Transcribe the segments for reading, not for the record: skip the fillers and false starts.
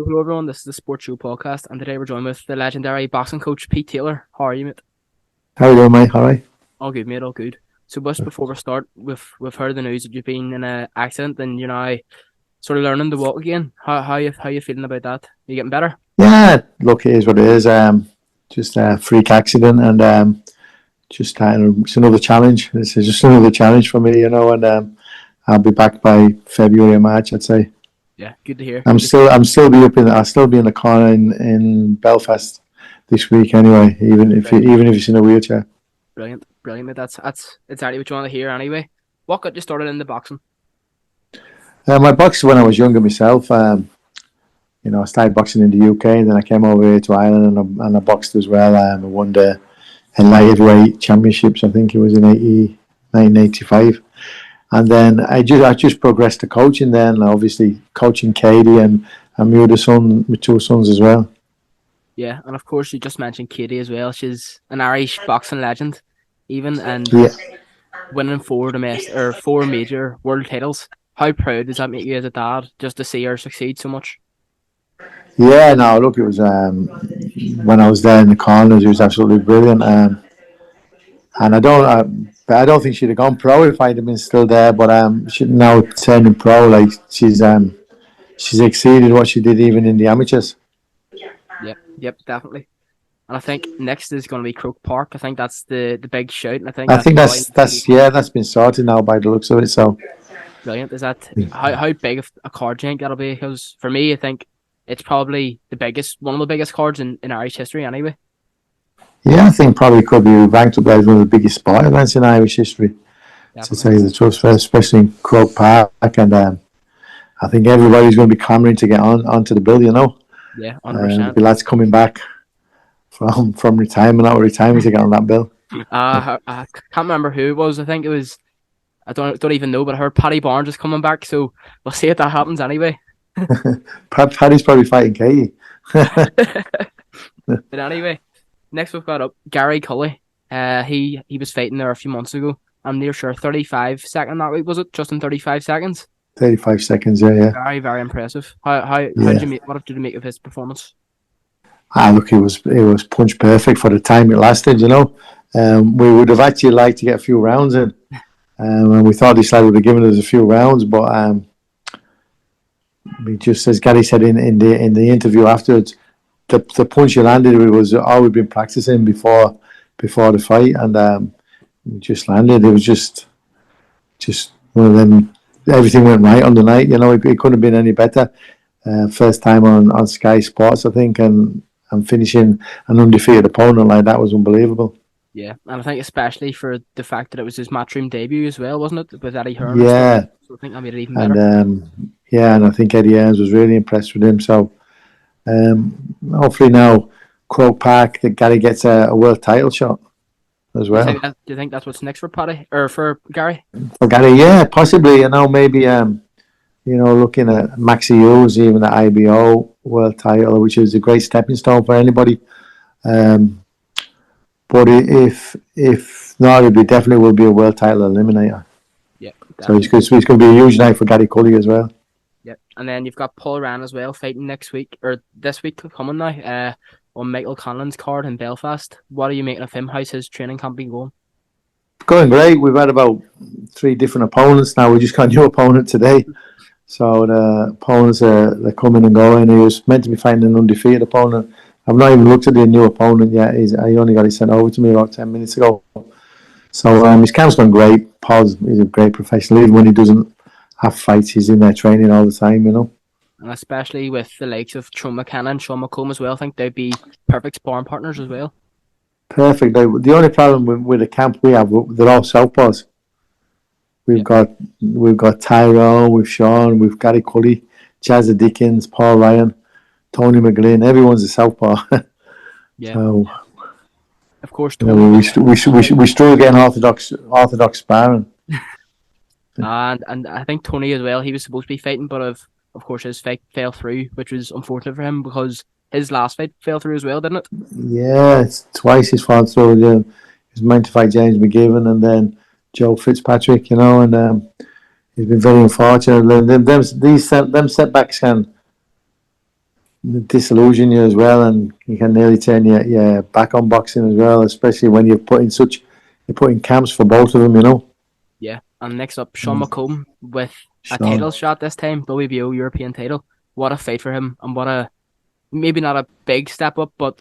Hello everyone, this is the Sports Show podcast, and today we're joined with the legendary boxing coach Pete Taylor. How are you, mate? How are you doing, mate? All right. All good, mate. All good. So, just before we start, we've heard the news that you've been in an accident, and you're now sort of learning to walk again. How you feeling about that? You getting better? Yeah, look, it is what it is. Just a freak accident, and it's another challenge. This is just another challenge for me, and I'll be back by February or March, I'd say. Yeah, good to hear. I'll still be in the corner in Belfast this week anyway. Even if it's in a wheelchair. Brilliant, mate. That's exactly what you want to hear anyway. What got you started in the boxing? My boxing when I was younger myself. I started boxing in the UK, and then I came over here to Ireland, and I boxed as well. I won the lightweight championships. I think it was in 1985. And then I just progressed to coaching. Then obviously coaching Katie and my two sons as well. Yeah, and of course you just mentioned Katie as well. She's an Irish boxing legend, and Yeah, winning four major world titles. How proud does that make you as a dad just to see her succeed so much? yeah. No, look, it was when I was there in the corners, it was absolutely brilliant. And I don't think she'd have gone pro if I'd have been still there. But she now turning pro, like she's exceeded what she did even in the amateurs. Yep, definitely. And I think next is going to be Croke Park. I think that's the big shout, and I think I think that's that's been sorted now by the looks of it. So brilliant. Is that how big of a card do you think that'll be? Because for me, I think it's probably one of the biggest cards in Irish history anyway. yeah, I think probably could be ranked up as one of the biggest sport events in Irish history. Definitely. To say the truth, especially in Croke Park, and I think everybody's going to be clamouring to get onto the bill. Yeah, 100%. The lads coming back from retirement out of retirement to get on that bill. I can't remember who it was. I think it was. I don't even know, but I heard Paddy Barnes is coming back, so we'll see if that happens anyway. Paddy's probably fighting Katie. But anyway, next we've got up Gary Cully. He was fighting there a few months ago. I'm near sure 35-second that week, was it? Just in 35 seconds. 35 seconds, yeah. Very, very impressive. How did you make? What did you make of his performance? Look, it was punch perfect for the time it lasted. We would have actually liked to get a few rounds in, and we thought this lad would have given us a few rounds, but we just, as Gary said in the interview afterwards, the punch he landed was all we'd been practicing before the fight, and it just landed. It was just one of them. Everything went right on the night. It couldn't have been any better. First time on Sky Sports, I think, and finishing an undefeated opponent like that was unbelievable. Yeah, and I think especially for the fact that it was his Matchroom debut as well, wasn't it? With Eddie Hearn. Yeah. So I think that made it even better. And I think Eddie Hearn was really impressed with him. So hopefully now Croke Park that Gary gets a world title shot as well. Do you think that's what's next for Paddy or for Gary? For Gary, yeah, possibly. Maybe looking at Maxi Hughes, even the IBO world title, which is a great stepping stone for anybody. But if not, it definitely will be a world title eliminator. Yeah. Definitely. So it's going to be a huge night for Gary Cully as well. Yeah, and then you've got Paul Ryan as well fighting next week or this week coming now. On Michael Conlan's card in Belfast. What are you making of him? How's his training camp been going? Going great. We've had about 3 different opponents now. We just got a new opponent today. So the opponents they're coming and going. He was meant to be fighting an undefeated opponent. I've not even looked at the new opponent yet. I only got it sent over to me about 10 minutes ago. So his camp's gone great. Paul's a great professional. Even when he doesn't have fights, he's in there training all the time, And especially with the likes of Tyrone McKenna and McComb as well, I think they'd be perfect sparring partners as well. Perfect. The only problem with the camp we have, they're all southpaws. We've got Tyrone, we've Sean, we've Gary Cully, Jazza Dickens, Paul Ryan, Tony McGlynn. Everyone's a southpaw. Yeah. So, of course, we struggle getting orthodox sparring. And I think Tony as well. He was supposed to be fighting, but of course his fight fell through, which was unfortunate for him because his last fight fell through as well, didn't it? Yeah, it's twice he's fallen through. He was meant to fight James McGibbon and then Joe Fitzpatrick, and he's been very unfortunate. Them setbacks can disillusion you as well, and you can nearly turn your back on boxing as well, especially when you're putting camps for both of them, you know. Yeah. And next up, Sean Mm. McComb with a title Sean. shot this time, WBO European title. What a fight for him, and what a maybe not a big step up, but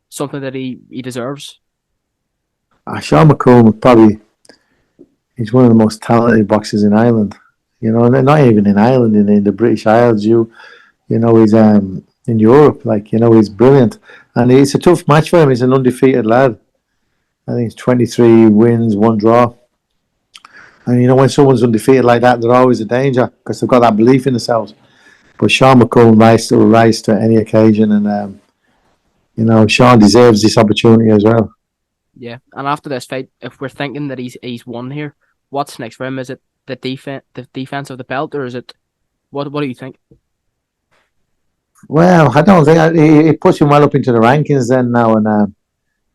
something that he deserves. Sean McComb probably he's one of the most talented boxers in Ireland. You know, and not even in Ireland, in the British Isles. You know, he's in Europe. Like, you know, he's brilliant, and it's a tough match for him. He's an undefeated lad. I think it's 23 wins, one draw. And you know, when someone's undefeated like that, they're always a danger because they've got that belief in themselves. But Sean McComb will rise to any occasion, and you know, Sean deserves this opportunity as well. Yeah. And after this fight, if we're thinking that he's won here, what's next for him? Is it the defense of the belt, or is it what do you think? Well, I don't think he puts him well up into the rankings then now, and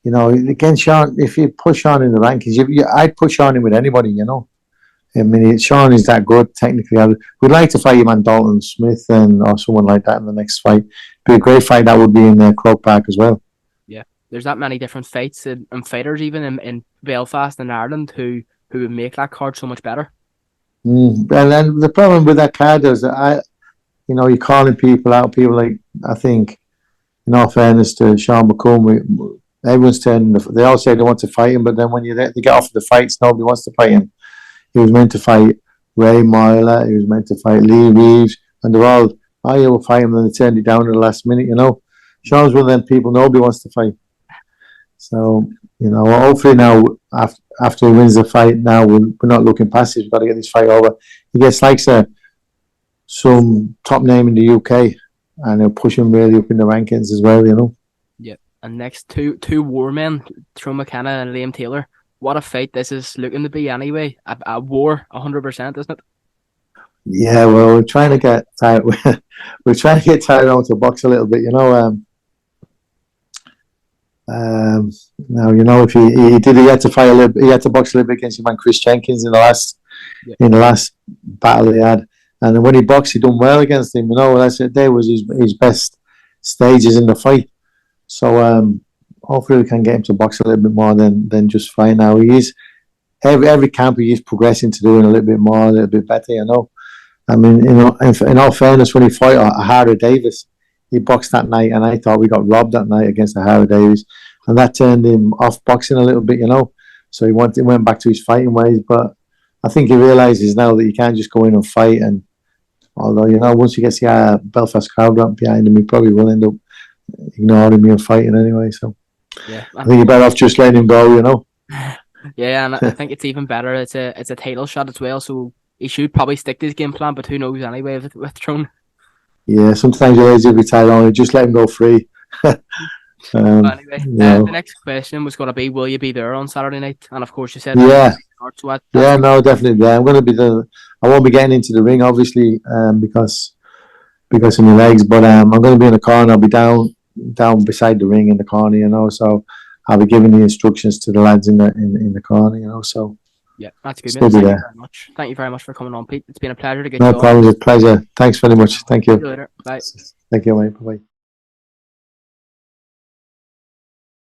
you know, again, Sean, if you push on in the rankings, I'd push on him with anybody, you know. I mean, Sean is that good technically. We'd like to fight him on Dalton Smith or someone like that in the next fight. Be a great fight. That would be in Croke Park as well. Yeah. There's that many different fights and fighters even in Belfast and Ireland who would make that card so much better. And then the problem with that card is that you know, you're calling people out. People like, I think, in all fairness to Sean McComb, everyone's turning. They all say they want to fight him, but then when they get offered the fights, nobody wants to fight him. He was meant to fight Ray Moyler. He was meant to fight Lee Reeves, and they're all, oh, yeah, we'll fight him. And they turned it down at the last minute. You know, Sean's one of them people nobody wants to fight. So, you know, hopefully now after he wins the fight, now we're not looking past it. We've got to get this fight over. He gets like some top name in the UK, and he'll push him really up in the rankings as well. You know. Yeah. And next two war men, Tyrone McKenna and Liam Taylor. What a fight this is looking to be anyway. A war, 100%, isn't it? Yeah, well, we're trying to get we're trying to get Tyrone to box a little bit. You know, now you know if he had to fight a little, he had to box a little bit against your man Chris Jenkins Yeah. in the last battle he had, and then when he boxed, he done well against him. You know, that's it. There was his best stages in the fight. So hopefully we can get him to box a little bit more than just fight. Now he's every camp he's progressing to doing a little bit more, a little bit better. You know, I mean, you know, in all fairness, when he fought Harry Davis, he boxed that night, and I thought we got robbed that night against Harry Davis, and that turned him off boxing a little bit. You know, so he went back to his fighting ways, but I think he realizes now that you can't just go in and fight. And although, you know, once he gets the Belfast crowd up behind him, he probably will end up ignoring me and fighting anyway. So Yeah. I think you're better off just letting him go, you know. Yeah, and I think it's even better. It's a title shot as well, so he should probably stick to his game plan. But who knows anyway with Tyrone. Yeah, sometimes you're lazy with Tyrone, just let him go free. But anyway, You know. the next question was going to be, will you be there on Saturday night? And of course, you said Yeah, so that's yeah, no, definitely. Yeah, I'm going to be the. I won't be getting into the ring, obviously, because of my legs. But I'm going to be in the corner. I'll be down beside the ring in the corner, you know. So I'll be giving the instructions to the lads in the corner, you know. So yeah, that's good. still Man. be Thank you there. very much. Thank you very much for coming on, Pete. It's been a pleasure to get No you on. problem. It's a pleasure. Thanks very much. Thank See you you. later. Bye. Thank you, mate. Bye.